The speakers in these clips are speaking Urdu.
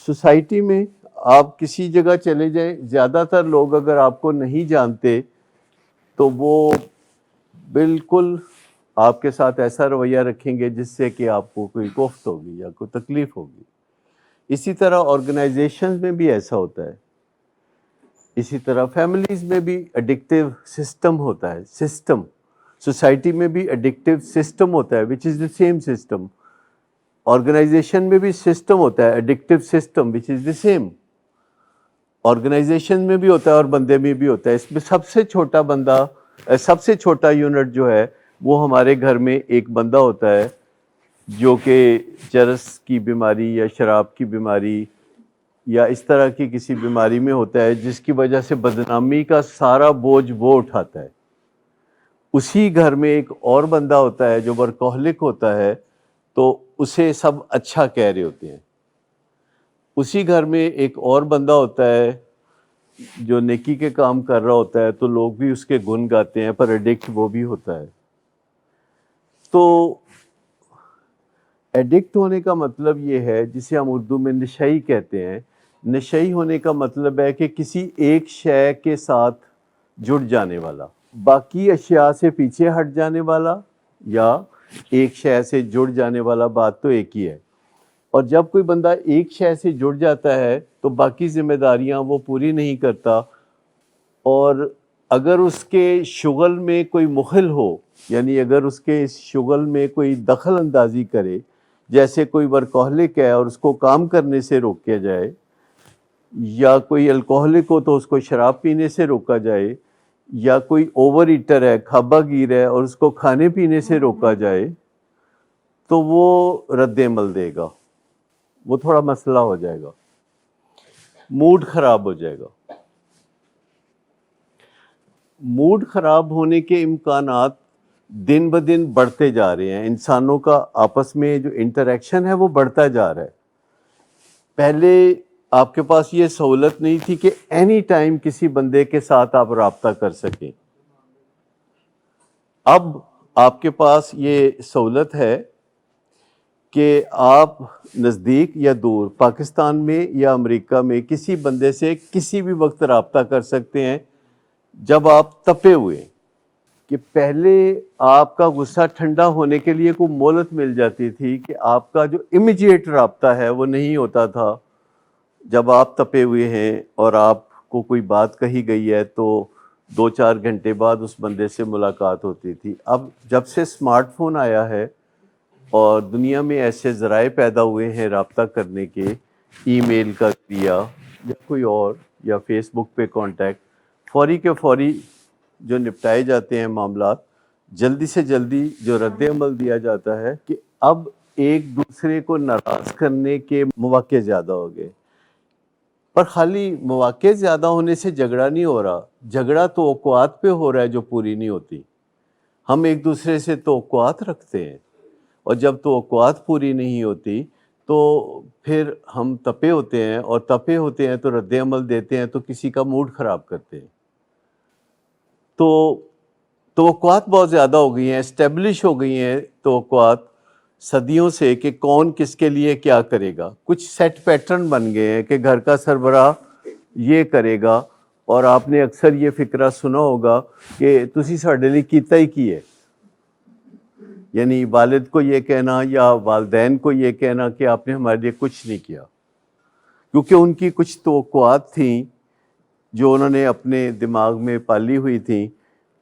سوسائٹی میں آپ کسی جگہ چلے جائیں، زیادہ تر لوگ اگر آپ کو نہیں جانتے تو وہ بالکل آپ کے ساتھ ایسا رویہ رکھیں گے جس سے کہ آپ کو کوئی کوفت ہوگی یا کوئی تکلیف ہوگی. اسی طرح آرگنائزیشن میں بھی ایسا ہوتا ہے. اسی طرح فیملیز میں بھی ایڈکٹیو سسٹم ہوتا ہے. سسٹم سوسائٹی میں بھی ایڈکٹیو سسٹم ہوتا ہے which is the same system. Organization میں بھی سسٹم ہوتا ہے addictive system which is the same. Organization میں بھی ہوتا ہے اور بندے میں بھی ہوتا ہے. اس میں سب سے چھوٹا بندہ، سب سے چھوٹا یونٹ جو ہے وہ ہمارے گھر میں ایک بندہ ہوتا ہے جو کہ چرس کی بیماری یا شراب کی بیماری یا اس طرح کی کسی بیماری میں ہوتا ہے جس کی وجہ سے بدنامی کا سارا بوجھ وہ اٹھاتا ہے. اسی گھر میں ایک اور بندہ ہوتا ہے جو ورکہولک ہوتا ہے تو اسے سب اچھا کہہ رہے ہوتے ہیں. اسی گھر میں ایک اور بندہ ہوتا ہے جو نیکی کے کام کر رہا ہوتا ہے تو لوگ بھی اس کے گن گاتے ہیں، پر ایڈکٹ وہ بھی ہوتا ہے. تو ایڈکٹ ہونے کا مطلب یہ ہے جسے ہم اردو میں نشئی کہتے ہیں. نشئی ہونے کا مطلب ہے کہ کسی ایک شے کے ساتھ جڑ جانے والا، باقی اشیاء سے پیچھے ہٹ جانے والا یا ایک شے سے جڑ جانے والا، بات تو ایک ہی ہے. اور جب کوئی بندہ ایک شے سے جڑ جاتا ہے تو باقی ذمہ داریاں وہ پوری نہیں کرتا، اور اگر اس کے شغل میں کوئی مخل ہو، یعنی اگر اس کے شغل میں کوئی دخل اندازی کرے، جیسے کوئی ورکہولک ہے اور اس کو کام کرنے سے روکا جائے، یا کوئی الکوہلک ہو تو اس کو شراب پینے سے روکا جائے، یا کوئی اوور ایٹر ہے، کھابا گیر ہے اور اس کو کھانے پینے سے روکا جائے، تو وہ رد عمل دے گا. وہ تھوڑا مسئلہ ہو جائے گا، موڈ خراب ہو جائے گا. موڈ خراب ہونے کے امکانات دن بدن بڑھتے جا رہے ہیں. انسانوں کا آپس میں جو انٹریکشن ہے وہ بڑھتا جا رہا ہے. پہلے آپ کے پاس یہ سہولت نہیں تھی کہ اینی ٹائم کسی بندے کے ساتھ آپ رابطہ کر سکیں. اب آپ کے پاس یہ سہولت ہے کہ آپ نزدیک یا دور، پاکستان میں یا امریکہ میں، کسی بندے سے کسی بھی وقت رابطہ کر سکتے ہیں جب آپ تپے ہوئے. کہ پہلے آپ کا غصہ ٹھنڈا ہونے کے لیے کوئی مہلت مل جاتی تھی کہ آپ کا جو امیجیٹ رابطہ ہے وہ نہیں ہوتا تھا. جب آپ تپے ہوئے ہیں اور آپ کو کوئی بات کہی گئی ہے تو 2-4 گھنٹے بعد اس بندے سے ملاقات ہوتی تھی. اب جب سے اسمارٹ فون آیا ہے اور دنیا میں ایسے ذرائع پیدا ہوئے ہیں رابطہ کرنے کے، ای میل کا ذریعہ یا کوئی اور، یا فیس بک پہ کانٹیکٹ، فوری کے فوری جو نپٹائے جاتے ہیں معاملات، جلدی سے جلدی جو رد عمل دیا جاتا ہے کہ اب ایک دوسرے کو ناراض کرنے کے مواقع زیادہ ہو گئے. پر خالی مواقع زیادہ ہونے سے جھگڑا نہیں ہو رہا، جھگڑا توقعات پہ ہو رہا ہے جو پوری نہیں ہوتی. ہم ایک دوسرے سے توقعات رکھتے ہیں اور جب توقعات پوری نہیں ہوتی تو پھر ہم تپے ہوتے ہیں، اور تپے ہوتے ہیں تو رد عمل دیتے ہیں تو کسی کا موڈ خراب کرتے ہیں. تو توقعات بہت زیادہ ہو گئی ہیں، اسٹیبلش ہو گئی ہیں توقعات صدیوں سے کہ کون کس کے لیے کیا کرے گا. کچھ سیٹ پیٹرن بن گئے ہیں کہ گھر کا سربراہ یہ کرے گا. اور آپ نے اکثر یہ فقرہ سنا ہوگا کہ تسی ساڈے لیے کیتا ہی کی ہے، یعنی والد کو یہ کہنا یا والدین کو یہ کہنا کہ آپ نے ہمارے لیے کچھ نہیں کیا، کیونکہ ان کی کچھ توقعات تھیں جو انہوں نے اپنے دماغ میں پالی ہوئی تھیں.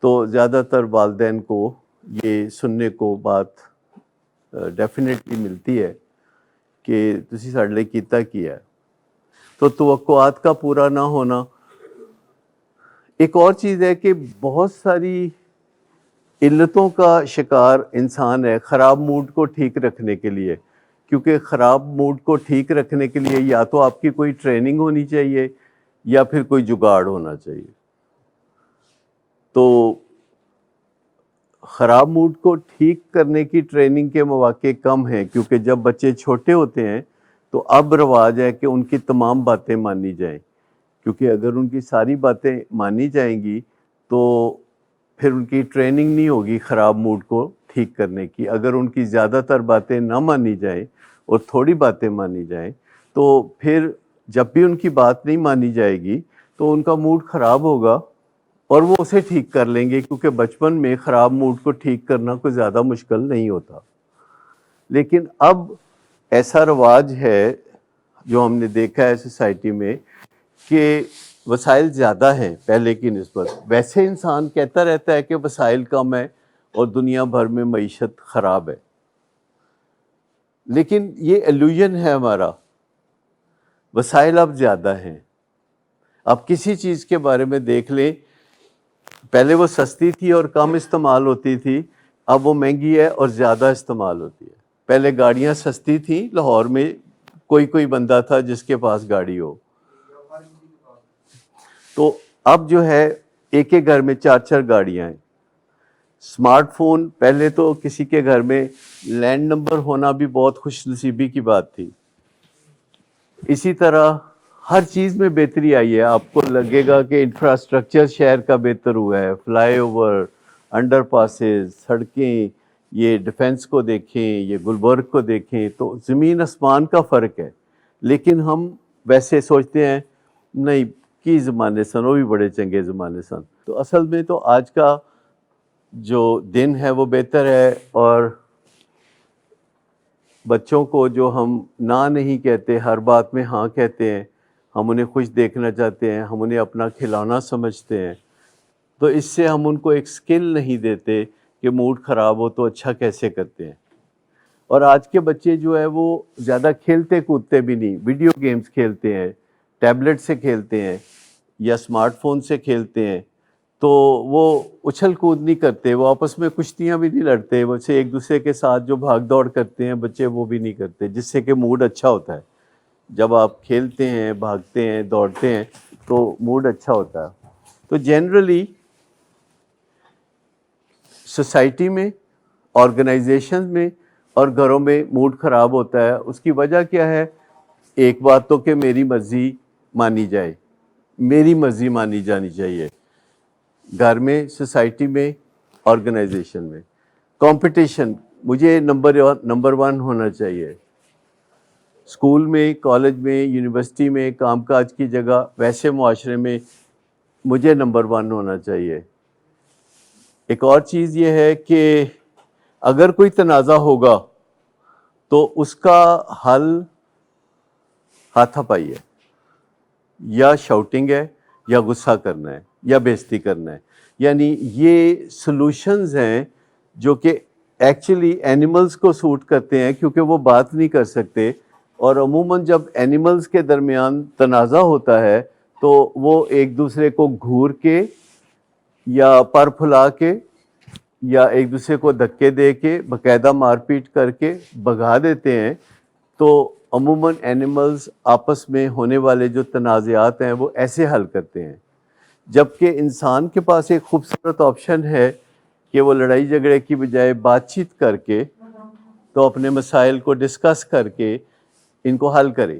تو زیادہ تر والدین کو یہ سننے کو بات ڈیفینیٹلی ملتی ہے کہ تسی ساڈے لیے کیتا کیا ہے. تو توقعات کا پورا نہ ہونا. ایک اور چیز ہے کہ بہت ساری علتوں کا شکار انسان ہے خراب موڈ کو ٹھیک رکھنے کے لیے. کیونکہ خراب موڈ کو ٹھیک رکھنے کے لیے یا تو آپ کی کوئی ٹریننگ ہونی چاہیے یا پھر کوئی جگاڑ ہونا چاہیے. تو خراب موڈ کو ٹھیک کرنے کی ٹریننگ کے مواقع کم ہیں، کیونکہ جب بچے چھوٹے ہوتے ہیں تو اب رواج ہے کہ ان کی تمام باتیں مانی جائیں. کیونکہ اگر ان کی ساری باتیں مانی جائیں گی تو پھر ان کی ٹریننگ نہیں ہوگی خراب موڈ کو ٹھیک کرنے کی. اگر ان کی زیادہ تر باتیں نہ مانی جائیں اور تھوڑی باتیں مانی جائیں تو پھر جب بھی ان کی بات نہیں مانی جائے گی تو ان کا موڈ خراب ہوگا اور وہ اسے ٹھیک کر لیں گے، کیونکہ بچپن میں خراب موڈ کو ٹھیک کرنا کوئی زیادہ مشکل نہیں ہوتا. لیکن اب ایسا رواج ہے جو ہم نے دیکھا ہے سوسائٹی میں کہ وسائل زیادہ ہیں پہلے کی نسبت. ویسے انسان کہتا رہتا ہے کہ وسائل کم ہے اور دنیا بھر میں معیشت خراب ہے، لیکن یہ ایلوژن ہے ہمارا. وسائل اب زیادہ ہیں. آپ کسی چیز کے بارے میں دیکھ لیں، پہلے وہ سستی تھی اور کم استعمال ہوتی تھی، اب وہ مہنگی ہے اور زیادہ استعمال ہوتی ہے. پہلے گاڑیاں سستی تھیں، لاہور میں کوئی بندہ تھا جس کے پاس گاڑی ہو. تو اب جو ہے ایک ایک گھر میں 4 گاڑیاں ہیں. اسمارٹ فون، پہلے تو کسی کے گھر میں لینڈ نمبر ہونا بھی بہت خوش نصیبی کی بات تھی. اسی طرح ہر چیز میں بہتری آئی ہے. آپ کو لگے گا کہ انفراسٹرکچر شہر کا بہتر ہوا ہے، فلائی اوور، انڈر پاسز، سڑکیں، یہ ڈیفنس کو دیکھیں، یہ گلبرگ کو دیکھیں، تو زمین آسمان کا فرق ہے. لیکن ہم ویسے سوچتے ہیں نہیں کی زمانے سن، وہ بھی بڑے چنگے زمانے سن. تو اصل میں تو آج کا جو دن ہے وہ بہتر ہے، اور بچوں کو جو ہم نہ نہیں کہتے، ہر بات میں ہاں کہتے ہیں، ہم انہیں خوش دیکھنا چاہتے ہیں، ہم انہیں اپنا کھلونا سمجھتے ہیں، تو اس سے ہم ان کو ایک سکل نہیں دیتے کہ موڈ خراب ہو تو اچھا کیسے کرتے ہیں. اور آج کے بچے جو ہے وہ زیادہ کھیلتے کودتے بھی نہیں، ویڈیو گیمز کھیلتے ہیں، ٹیبلٹ سے کھیلتے ہیں یا اسمارٹ فون سے کھیلتے ہیں. تو وہ اچھل کود نہیں کرتے، وہ آپس میں کشتیاں بھی نہیں لڑتے، ویسے ایک دوسرے کے ساتھ جو بھاگ دوڑ کرتے ہیں بچے وہ بھی نہیں کرتے، جس سے کہ موڈ اچھا ہوتا ہے. جب آپ کھیلتے ہیں، بھاگتے ہیں، دوڑتے ہیں تو موڈ اچھا ہوتا ہے. تو جنرلی سوسائٹی میں، آرگنائزیشن میں اور گھروں میں موڈ خراب ہوتا ہے. اس کی وجہ کیا ہے؟ ایک بات تو کہ میری مرضی مانی جائے، میری مرضی مانی جانی چاہیے. گھر میں، سوسائٹی میں، آرگنائزیشن میں کمپٹیشن، مجھے نمبر 1 ہونا چاہیے. اسکول میں، کالج میں، یونیورسٹی میں، کام کاج کی جگہ، ویسے معاشرے میں مجھے نمبر 1 ہونا چاہیے. ایک اور چیز یہ ہے کہ اگر کوئی تنازع ہوگا تو اس کا حل ہاتھا پائی ہے، یا شاؤٹنگ ہے، یا غصہ کرنا ہے، یا بے عزتی کرنا ہے. یعنی یہ سلوشنز ہیں جو کہ ایکچولی اینیملز کو سوٹ کرتے ہیں، کیونکہ وہ بات نہیں کر سکتے. اور عموماً جب اینیملز کے درمیان تنازع ہوتا ہے تو وہ ایک دوسرے کو گھور کے یا پر پھلا کے یا ایک دوسرے کو دھکے دے کے باقاعدہ مار پیٹ کر کے بھگا دیتے ہیں. تو عموماً اینیملز آپس میں ہونے والے جو تنازعات ہیں وہ ایسے حل کرتے ہیں. جبکہ انسان کے پاس ایک خوبصورت آپشن ہے کہ وہ لڑائی جھگڑے کی بجائے بات چیت کر کے تو اپنے مسائل کو ڈسکس کر کے ان کو حل کرے.